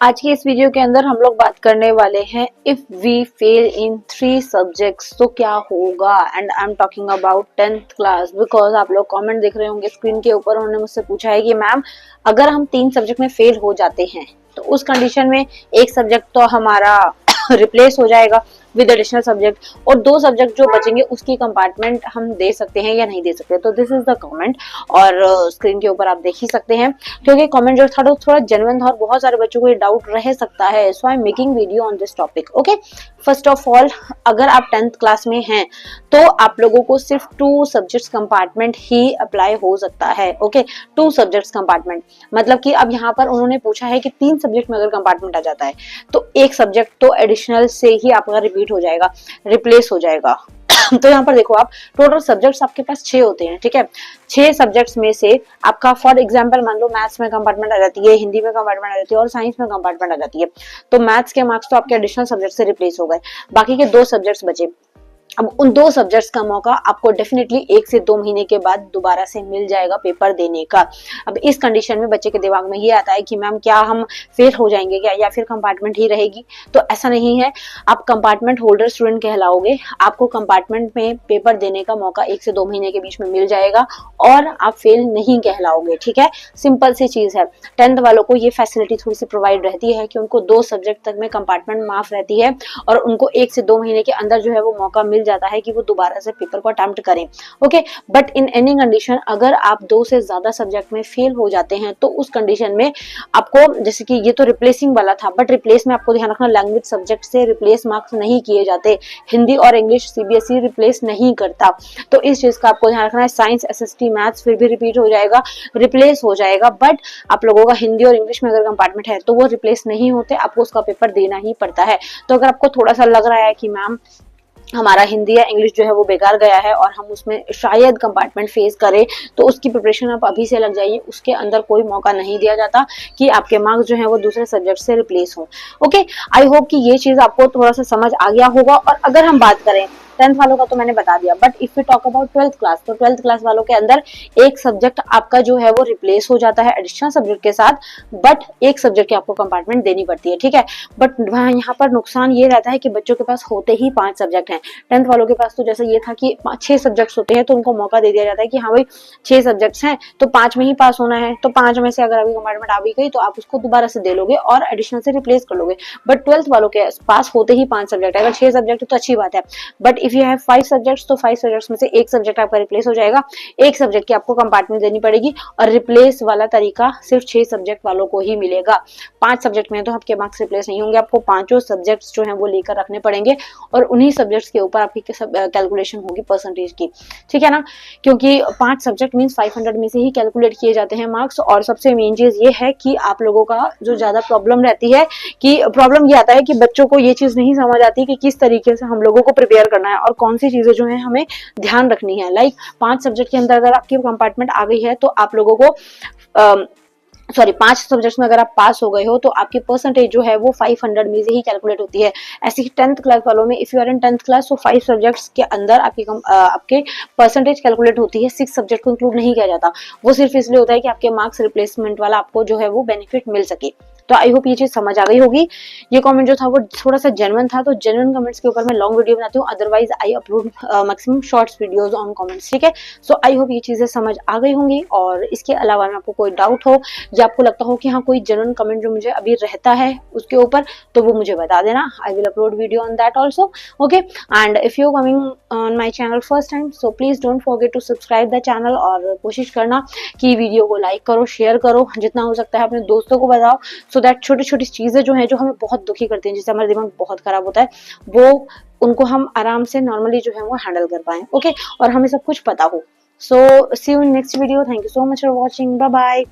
आज की इस वीडियो के अंदर हम लोग बात करने वाले हैं if we fail in 3 subjects तो क्या होगा। And I am talking about 10th class because आप लोग कमेंट देख रहे होंगे स्क्रीन के ऊपर। उन्होंने मुझसे पूछा है कि मैम अगर हम 3 सब्जेक्ट में फेल हो जाते हैं तो उस कंडीशन में एक सब्जेक्ट तो हमारा रिप्लेस हो जाएगा विद एडिशनल सब्जेक्ट और 2 सब्जेक्ट जो बचेंगे उसकी कंपार्टमेंट हम दे सकते हैं या नहीं दे सकते। तो दिस इज द कमेंट और स्क्रीन के ऊपर आप देख ही सकते हैं क्योंकि कमेंट जो था थोड़ा जेन्युइन था और बहुत सारे बच्चों को ये डाउट रह सकता है। So I am making video on this topic. Okay, first of all अगर आप 10th क्लास में हैं तो आप लोगों को सिर्फ 2 सब्जेक्ट्स कंपार्टमेंट ही अप्लाई हो सकता है। ओके, 2 सब्जेक्ट्स कंपार्टमेंट मतलब कि अब यहाँ पर उन्होंने पूछा है कि 3 सब्जेक्ट में अगर कंपार्टमेंट आ जाता है तो एक सब्जेक्ट तो एडिशनल से ही आपका रिपीट हो जाएगा, रिप्लेस हो जाएगा। तो यहाँ पर देखो आप टोटल सब्जेक्ट्स आपके पास 6 होते हैं, ठीक है। 6 सब्जेक्ट्स में से आपका फॉर एग्जांपल मान लो मैथ्स में कंपार्टमेंट आ जाती है, हिंदी में कंपार्टमेंट आ जाती है और साइंस में कंपार्टमेंट आ जाती है। तो मैथ्स के मार्क्स तो आपके एडिशनल सब्जेक्ट से रिप्लेस हो गए, बाकी के 2 सब्जेक्ट्स बचे। अब उन 2 सब्जेक्ट्स का मौका आपको डेफिनेटली 1 से 2 महीने के बाद दोबारा से मिल जाएगा पेपर देने का। अब इस कंडीशन में बच्चे के दिमाग में ये आता है कि मैम क्या हम फेल हो जाएंगे क्या या फिर कंपार्टमेंट ही रहेगी। तो ऐसा नहीं है, आप कंपार्टमेंट होल्डर स्टूडेंट कहलाओगे। आपको कंपार्टमेंट में पेपर देने का मौका 1 से 2 महीने के बीच में मिल जाएगा और आप फेल नहीं कहलाओगे, ठीक है। सिंपल सी चीज है। 10th वालों को ये फैसिलिटी थोड़ी सी प्रोवाइड रहती है कि उनको 2 सब्जेक्ट तक में कंपार्टमेंट माफ रहती है और उनको 1 से 2 महीने के अंदर जो है वो मौका मिल जाता है कि वो दोबारा से पेपर को अटेम्प्ट करें। Okay, but in any condition अगर आप 2 से ज्यादा सब्जेक्ट में फेल हो जाते हैं तो उस कंडीशन में आपको, जैसे कि ये तो रिप्लेसिंग वाला था, बट रिप्लेस में आपको ध्यान रखना लैंग्वेज सब्जेक्ट से रिप्लेस मार्क्स नहीं किए जाते। हिंदी और इंग्लिश सीबीएसई रिप्लेस नहीं करता, तो इस चीज का आपको ध्यान रखना है। साइंस, एसएसटी, मैथ्स फिर भी रिपीट हो जाएगा, रिप्लेस हो जाएगा, बट आप लोगों का हिंदी और इंग्लिश में अगर कंपार्टमेंट है तो वो रिप्लेस नहीं होते, आपको उसका पेपर देना ही पड़ता है। तो अगर आपको थोड़ा सा लग रहा है कि मैम हमारा हिंदी या इंग्लिश जो है वो बेकार गया है और हम उसमें शायद कंपार्टमेंट फेस करें, तो उसकी प्रिपरेशन आप अभी से लग जाइए। उसके अंदर कोई मौका नहीं दिया जाता कि आपके मार्क्स जो है वो दूसरे सब्जेक्ट से रिप्लेस हो। ओके, आई होप कि ये चीज आपको थोड़ा सा समझ आ गया होगा। और अगर हम बात करें 10th वालों का तो मैंने बता दिया, but if you talk about 12th class तो 12th क्लास वालों के अंदर एक सब्जेक्ट आपका जो है वो रिप्लेस हो जाता है एडिशनल सब्जेक्ट के साथ, बट एक सब्जेक्ट की आपको कंपार्टमेंट देनी पड़ती है, ठीक है। बट वहाँ यहाँ पर नुकसान ये रहता है कि बच्चों के पास होते ही 5 सब्जेक्ट हैं। 10th वालों के पास तो जैसे ये था कि 6 सब्जेक्ट्स होते हैं तो उनको मौका दे दिया जाता है कि हाँ भाई 6 सब्जेक्ट्स हैं तो 5 में ही पास होना है, तो 5 में से अगर अभी कंपार्टमेंट आ भी गई तो आप उसको दोबारा से दे लोगे और एडिशनल से रिप्लेस कर लोगे। बट 12th वालों के पास होते ही 5 सब्जेक्ट है। अगर 6 सब्जेक्ट तो अच्छी बात है, but if you have 5 subjects तो 5 सब्जेक्ट्स में से एक सब्जेक्ट आपका रिप्लेस हो जाएगा, एक सब्जेक्ट की आपको कंपार्टमेंट देनी पड़ेगी और रिप्लेस वाला तरीका सिर्फ 6 सब्जेक्ट वालों को ही मिलेगा। 5 सब्जेक्ट में तो आपके मार्क्स रिप्लेस नहीं होंगे, आपको 5 सब्जेक्ट्स जो हैं वो लेकर रखने पड़ेंगे और उन्हीं सब्जेक्ट्स के ऊपर आपकी कैलकुलेशन होगी परसेंटेज की, ठीक है ना। क्योंकि 5 सब्जेक्ट मींस 500 में से ही कैलकुलेट किए जाते हैं मार्क्स। और सबसे मेन चीज ये है कि आप लोगों का जो ज्यादा प्रॉब्लम रहती है कि प्रॉब्लम ये आता है कि बच्चों को ये चीज नहीं समझ आती कि किस तरीके से हम लोगों को प्रिपेयर करना है और कौन सी चीजें जो है हमें ध्यान रखनी है। लाइक 5 सब्जेक्ट के अंदर अगर आपकी कंपार्टमेंट आ गई है तो आप लोगों को 5 सब्जेक्ट्स में अगर आप पास हो गए हो तो आपकी परसेंटेज जो है वो 500 में से ही कैलकुलेट होती है। ऐसे ही 10th क्लास वालों में if you are in 10th class तो 5 सब्जेक्ट्स के अंदर आपके परसेंटेज कैलकुलेट होती है, 6 सब्जेक्ट को इंक्लूड नहीं किया जाता। वो सिर्फ इसलिए होता है कि आपके मार्क्स रिप्लेसमेंट वाला आपको जो है वो बेनिफिट मिल सके। तो आई होप ये चीज समझ आ गई होगी। ये कमेंट जो था वो थोड़ा सा जेन्युइन था, तो जेन्युइन कमेंट्स के ऊपर मैं लॉन्ग वीडियो बनाती हूँ, otherwise I upload maximum shorts videos on comments, ठीक है। सो आई होप ये चीजें समझ आ गई होंगी। और इसके अलावा में आपको कोई डाउट हो या आपको लगता हो कि हाँ कोई जेन्युइन कमेंट जो मुझे अभी रहता है उसके ऊपर, तो वो मुझे बता देना। I will upload video on that also. Okay, and if you coming on my channel first time so please don't forget to subscribe the channel और कोशिश करना कि वीडियो को लाइक करो, शेयर करो, जितना हो सकता है अपने दोस्तों को बताओ, सो दैट छोटी छोटी चीजें जो है जो हमें बहुत दुखी करती हैं, जिससे हमारा दिमाग बहुत खराब होता है, वो उनको हम आराम से नॉर्मली जो है वो हैंडल कर पाए। ओके, और हमें सब कुछ पता हो। So see you in next video. Thank you so much for watching. Bye bye.